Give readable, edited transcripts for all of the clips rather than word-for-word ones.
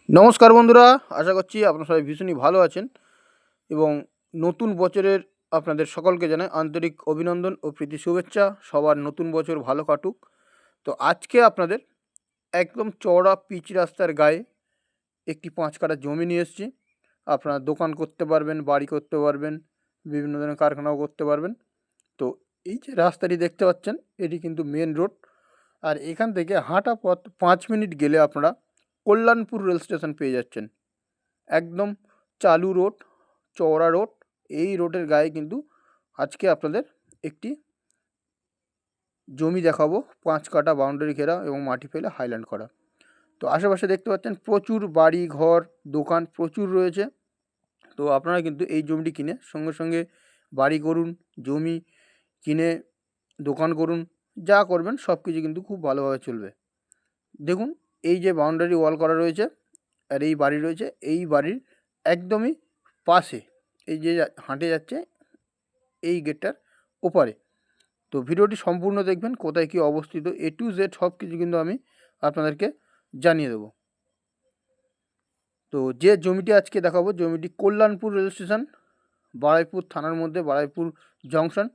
নমস্কার বন্ধুরা, আশা করছি আপনারা সবাই ভীষণই ভালো আছেন এবং নতুন বছরের আপনাদের সকলকে জানাই আন্তরিক অভিনন্দন ও প্রীতি শুভেচ্ছা। সবার নতুন বছর ভালো কাটুক। তো আজকে আপনাদের একদম চওড়া পিচ রাস্তার গায়ে একটি 5 কাঠা জমি নিয়ে এসেছি। আপনারা দোকান করতে পারবেন, বাড়ি করতে পারবেন, বিভিন্ন ধরনের কারখানাও করতে পারবেন। তো এই যে রাস্তাটি দেখতে পাচ্ছেন, এটি কিন্তু মেন রোড। আর এখান থেকে হাঁটা পথ 5 মিনিট গেলে আপনারা কল্যাণপুর রেল স্টেশন পেয়ে যাচ্ছেন। একদম চালু রোড, চওড়া রোড। এই রোডের গায়ে কিন্তু আজকে আপনাদের একটি জমি দেখাবো, 5 কাঠা বাউন্ডারি ঘেরা এবং মাটি ফেলে হাইল্যান্ড করা। তো আশেপাশে দেখতে পাচ্ছেন প্রচুর বাড়ি ঘর দোকান প্রচুর রয়েছে। তো আপনারা কিন্তু এই জমিটি কিনে সঙ্গে সঙ্গে বাড়ি করুন, জমি কিনে দোকান করুন, যা করবেন সব কিছু কিন্তু খুব ভালোভাবে চলবে। দেখুন, এই যে বাউন্ডারি ওয়াল করা রয়েছে আর এই বাড়ি রয়েছে, এই বাড়ির একদমই পাশে এই যে হাঁটে যাচ্ছে এই গেটটার ওপারে। তো ভিডিওটি সম্পূর্ণ দেখবেন, কোথায় কী অবস্থিত A to Z সব কিছু কিন্তু আমি আপনাদেরকে জানিয়ে দেবো। তো যে জমিটি আজকে দেখাবো, জমিটি কল্যাণপুর রেল স্টেশন, বারুইপুর থানার মধ্যে বারুইপুর জংশন,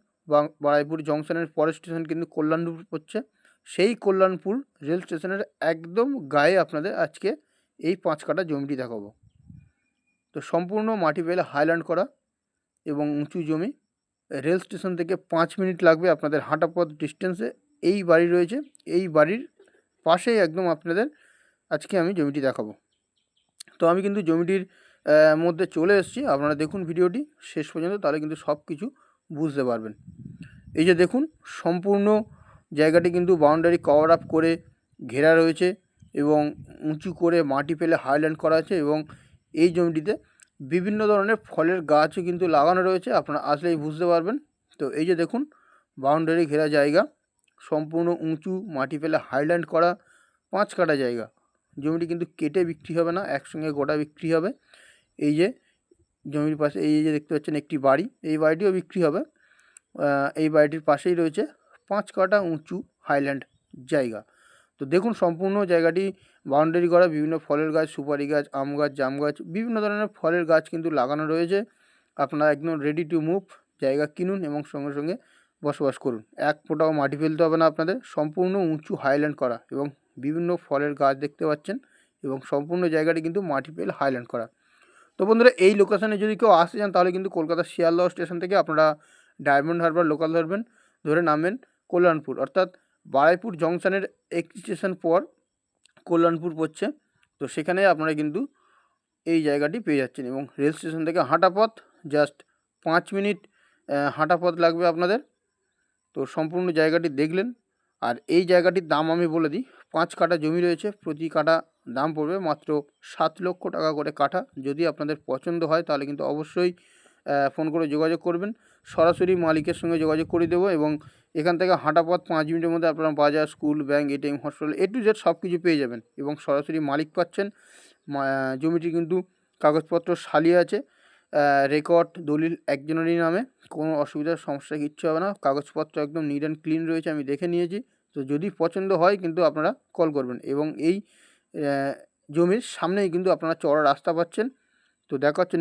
বারুইপুর জংশনের পরের স্টেশন কিন্তু কল্যাণপুর পড়ছে। সেই কল্যাণপুর রেল স্টেশনের একদম গায়ে আপনাদের আজকে এই 5 কাঠা জমিটি দেখাবো। তো সম্পূর্ণ মাটি ফেলে হাইল্যান্ড করা এবং উঁচু জমি। রেল স্টেশন থেকে 5 মিনিট লাগবে আপনাদের হাঁটা পথ ডিস্টেন্সে এই বাড়ি রয়েছে। এই বাড়ির পাশেই একদম আপনাদের আজকে আমি জমিটি দেখাবো। তো আমি কিন্তু জমিটির মধ্যে চলে এসেছি। আপনারা দেখুন ভিডিওটি শেষ পর্যন্ত, তাহলে কিন্তু সব কিছু বুঝতে পারবেন। এই যে দেখুন, সম্পূর্ণ জায়গাটি কিন্তু বাউন্ডারি কভার আপ করে ঘেরা রয়েছে এবং উঁচু করে মাটি ফেলে হাইল্যান্ড করা আছে এবং এই জমিটিতে বিভিন্ন ধরনের ফলের গাছও কিন্তু লাগানো রয়েছে, আপনারা আসলেই বুঝতে পারবেন। তো এই যে দেখুন, বাউন্ডারি ঘেরা জায়গা, সম্পূর্ণ উঁচু মাটি ফেলে হাইল্যান্ড করা 5 কাঠা জায়গা। জমিটি কিন্তু কেটে বিক্রি হবে না, একসঙ্গে গোটা বিক্রি হবে। এই যে জমির পাশে এই যে দেখতে পাচ্ছেন একটি বাড়ি, এই বাড়িটিও বিক্রি হবে। এই বাড়িটির পাশেই রয়েছে 5 কাঠা উঁচু হাইল্যান্ড জায়গা। তো দেখুন, সম্পূর্ণ জায়গাটি বাউন্ডারি করা, বিভিন্ন ফলের গাছ, সুপারি গাছ, আম গাছ, জাম গাছ, বিভিন্ন ধরনের ফলের গাছ কিন্তু লাগানো রয়েছে। আপনারা একদম রেডি টু মুভ, জায়গা কিনুন এবং সঙ্গে সঙ্গে বসবাস করুন। এক ফোঁটাও মাটি ফেলতে হবে না আপনাদের, সম্পূর্ণ উঁচু হাইল্যান্ড করা এবং বিভিন্ন ফলের গাছ দেখতে পাচ্ছেন এবং সম্পূর্ণ জায়গাটি কিন্তু মাটি ফেলে হাইল্যান্ড করা। তো বন্ধুরা, এই লোকেশানে যদি কেউ আসতে চান তাহলে কিন্তু কলকাতা শিয়ালদহ স্টেশন থেকে আপনারা ডায়মন্ড হারবার লোকাল ধরবেন, ধরে নামবেন কল্যাণপুর, অর্থাৎ বারুইপুর জংশনের একটি স্টেশন পর কল্যাণপুর পড়ছে। তো সেখানে আপনারা কিন্তু এই জায়গাটি পেয়ে যাচ্ছেন এবং রেল স্টেশন থেকে হাঁটা পথ জাস্ট 5 মিনিট হাঁটা পথ লাগবে আপনাদের। তো সম্পূর্ণ জায়গাটি দেখলেন। আর এই জায়গাটির দাম আমি বলে দিই, 5 কাঠা জমি রয়েছে, প্রতি কাঠা দাম পড়বে মাত্র 7 লক্ষ টাকা করে কাঠা। যদি আপনাদের পছন্দ হয় তাহলে কিন্তু অবশ্যই ফোন করে যোগাযোগ করবেন, সরাসরি মালিকের সঙ্গে যোগাযোগ করে দেবো এবং এখান থেকে হাঁটা পথ 5 মিনিটের মধ্যে আপনারা বাজার, school, bank, ATM, hospital A to Z সব কিছু পেয়ে যাবেন এবং সরাসরি মালিক পাচ্ছেন। জমিটি কিন্তু কাগজপত্র সালিয়ে আছে, রেকর্ড দলিল একজনেরই নামে, কোনো অসুবিধার সমস্যা কিচ্ছু হবে না, কাগজপত্র একদম নিট অ্যান্ড ক্লিন রয়েছে, আমি দেখে নিয়েছি। তো যদি পছন্দ হয় কিন্তু আপনারা কল করবেন এবং এই জমির সামনেই কিন্তু আপনারা চওড়া রাস্তা পাচ্ছেন। তো দেখা হচ্ছে